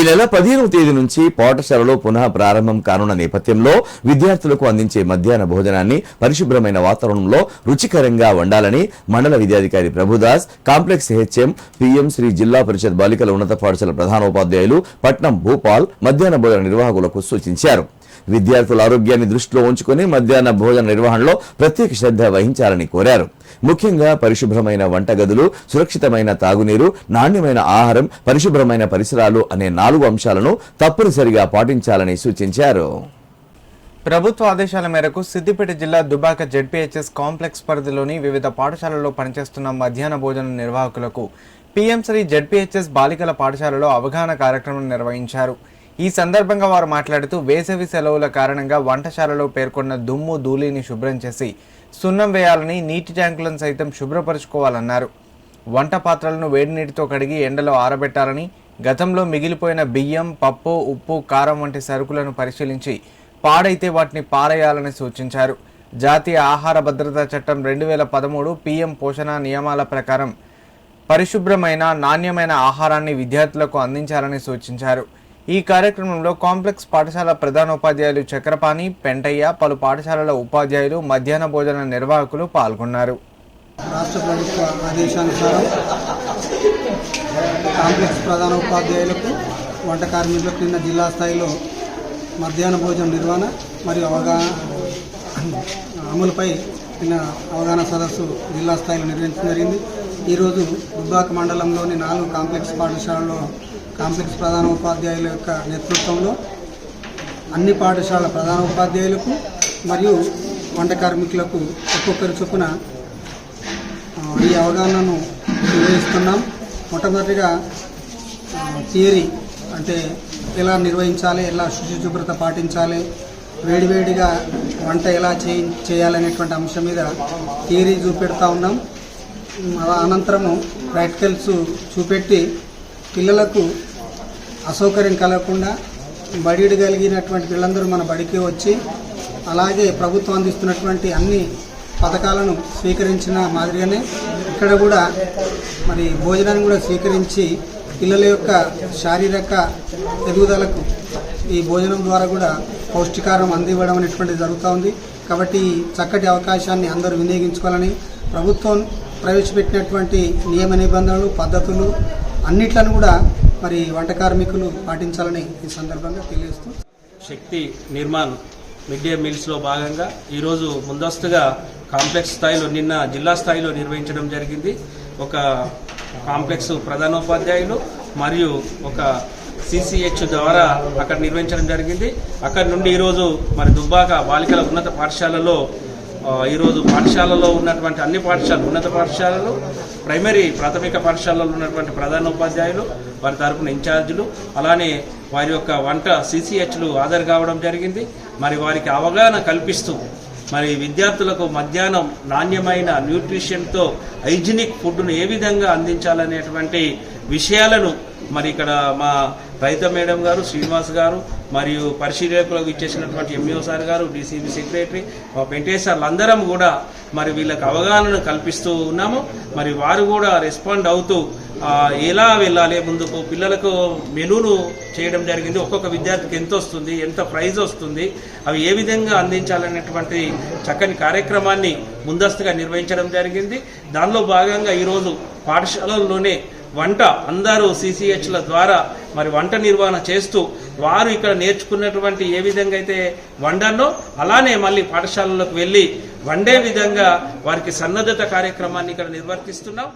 నెల 15వ తేదీ నుంచి పాఠశాలలో పునః ప్రారంభం కానున్న నేపథ్యంలో విద్యార్థులకు అందించే మధ్యాహ్న భోజనాన్ని పరిశుభ్రమైన వాతావరణంలో రుచికరంగా వండాలని మండల విద్యాధికారి Prabhudas, complex HM, PM Shri Zilla Parishad బాలికల ఉన్నత పాఠశాల ప్రధానోపాధ్యాయులు పట్నం భూపాల్ మధ్యాహ్న భోజన నిర్వాహకులకు సూచించారు. విద్యార్థుల ఆరోగ్యాన్ని దృష్టిలో ఉంచుకుని మధ్యాహ్న భోజన నిర్వహణలో ప్రత్యేక శ్రద్ధ వహించాలని కోరారు. ముఖ్యంగా పరిశుభ్రమైన వంటగదులు, సురక్షితమైన తాగునీరు, నాణ్యమైన ఆహారం, పరిశుభ్రమైన పరిసరాలు అనే 4 అంశాలను తప్పనిసరిగా పాటించాలని సూచించారు. ప్రభుత్వ ఆదేశాల మేరకు సిద్దిపేట జిల్లా దుబ్బాక జెడ్పీహెచ్ఎస్ కాంప్లెక్స్ పరిధిలోని వివిధ పాఠశాలల్లో పనిచేస్తున్న మధ్యాహ్న భోజన నిర్వాహకులకు పీఎం శ్రీ జెడ్పీహెచ్ఎస్ బాలికల పాఠశాలలో అవగాహన కార్యక్రమం నిర్వహించారు. ఈ సందర్భంగా వారు మాట్లాడుతూ వేసవి సెలవుల కారణంగా వంటశాలలో పేర్కొన్న దుమ్ము ధూళిని శుభ్రం చేసి సున్నం వేయాలని, నీటి ట్యాంకులను సైతం శుభ్రపరుచుకోవాలన్నారు. వంట పాత్రలను వేడి నీటితో కడిగి ఎండలో ఆరబెట్టాలని, గతంలో మిగిలిపోయిన బియ్యం, పప్పు, ఉప్పు, కారం వంటి సరుకులను పరిశీలించి పాడైతే వాటిని పారేయాలని సూచించారు. జాతీయ ఆహార భద్రతా చట్టం 2013 పీఎం పోషణ నియమాల ప్రకారం పరిశుభ్రమైన, నాణ్యమైన ఆహారాన్ని విద్యార్థులకు అందించాలని సూచించారు. ఈ కార్యక్రమంలో కాంప్లెక్స్ పాఠశాల ప్రధానోపాధ్యాయులు చక్రపాణి, పెంటయ్య, పలు పాఠశాలల ఉపాధ్యాయులు, మధ్యాహ్న భోజన నిర్వాహకులు పాల్గొన్నారు. రాష్ట్ర ప్రభుత్వ ఆదేశానుసారం కాంప్లెక్స్ ప్రధానోపాధ్యాయులకు, వంట కార్మికులకు నిన్న జిల్లా స్థాయిలో మధ్యాహ్న భోజన నిర్వహణ మరియు అమలుపై నిన్న అవగాహన సదస్సు జిల్లా స్థాయిలో నిర్వహించడం జరిగింది. ఈరోజు దుబ్బాక మండలంలోని 4 కాంప్లెక్స్ పాఠశాలలో కాంప్లెక్స్ ప్రధానోపాధ్యాయుల యొక్క నేతృత్వంలో అన్ని పాఠశాల ప్రధానోపాధ్యాయులకు మరియు వంట కార్మికులకు ఒక్కొక్కరి చొప్పున ఈ అవగాహనను నిర్వహిస్తున్నాం. మొట్టమొదటిగా థియరీ అంటే ఎలా నిర్వహించాలి, ఎలా శుభ్రత పాటించాలి, వేడివేడిగా వంట ఎలా చేయాలనేటువంటి అంశం మీద థియరీ చూపెడతా ఉన్నాం. అనంతరము ప్రాక్టికల్స్ చూపెట్టి పిల్లలకు అసౌకర్యం కలగకుండా బడిడి కలిగినటువంటి పిల్లలందరూ మన బడికి వచ్చి అలాగే ప్రభుత్వం అందిస్తున్నటువంటి అన్ని పథకాలను స్వీకరించిన మాదిరిగానే ఇక్కడ కూడా మరి భోజనాన్ని కూడా స్వీకరించి పిల్లల యొక్క శారీరక ఎదుగుదలకు ఈ భోజనం ద్వారా కూడా పౌష్టికారం అందివ్వడం అనేటువంటిది జరుగుతూ ఉంది. కాబట్టి చక్కటి అవకాశాన్ని అందరూ వినియోగించుకోవాలని ప్రభుత్వం ప్రవేశపెట్టినటువంటి నియమ నిబంధనలు, పద్ధతులు అన్నిట్లను కూడా మరి వంట కార్మికులు పాటించాలని ఈ సందర్భంగా తెలియజేస్తూ, శక్తి నిర్మాణ్ మిడ్ డే మీల్స్లో భాగంగా ఈరోజు ముందస్తుగా కాంప్లెక్స్ స్థాయిలో నిన్న జిల్లా స్థాయిలో నిర్వహించడం జరిగింది. ఒక కాంప్లెక్స్ ప్రధానోపాధ్యాయులు మరియు ఒక సిసిహెచ్ ద్వారా అక్కడ నిర్వహించడం జరిగింది. అక్కడి నుండి ఈరోజు మరి దుబ్బాక బాలికల ఉన్నత పాఠశాలలో ఈరోజు పాఠశాలలో ఉన్నటువంటి అన్ని పాఠశాలలు, ఉన్నత పాఠశాలలు, ప్రైమరీ ప్రాథమిక పాఠశాలలో ఉన్నటువంటి ప్రధానోపాధ్యాయులు, వారి తరపున ఇన్ఛార్జీలు, అలానే వారి యొక్క వంట సిసిహెచ్లు హాజరు కావడం జరిగింది. మరి వారికి అవగాహన కల్పిస్తూ మరి విద్యార్థులకు మధ్యాహ్నం నాణ్యమైన న్యూట్రిషన్తో హైజీనిక్ ఫుడ్ను ఏ విధంగా అందించాలనేటువంటి విషయాలను మరి ఇక్కడ మా రైత మేడం గారు, శ్రీనివాస్ గారు మరియు పరిశీలకులకు ఇచ్చేసినటువంటి ఎంఈఓ సార్ గారు, డీసీబీ సెక్రటరీ, మా పెంటేశ్వర్లు అందరం కూడా మరి వీళ్ళకి అవగాహనను కల్పిస్తూ ఉన్నాము. మరి వారు కూడా రెస్పాండ్ అవుతూ ఎలా వెళ్ళాలి ముందుకు, పిల్లలకు మెనూను చేయడం జరిగింది. ఒక్కొక్క విద్యార్థికి ఎంత వస్తుంది, ఎంత ప్రైజ్ వస్తుంది, అవి ఏ విధంగా అందించాలనేటువంటి చక్కని కార్యక్రమాన్ని ముందస్తుగా నిర్వహించడం జరిగింది. దానిలో భాగంగా ఈరోజు పాఠశాలల్లోనే వంట అందరూ సిసిహెచ్ల ద్వారా మరి వంట నిర్వహణ చేస్తూ వారు ఇక్కడ నేర్చుకున్నటువంటి ఏ విధంగా అయితే వండానో అలానే మళ్ళీ పాఠశాలలకు వెళ్ళి వండే విధంగా వారికి సన్నద్ధత కార్యక్రమాన్ని ఇక్కడ నిర్వర్తిస్తున్నాం.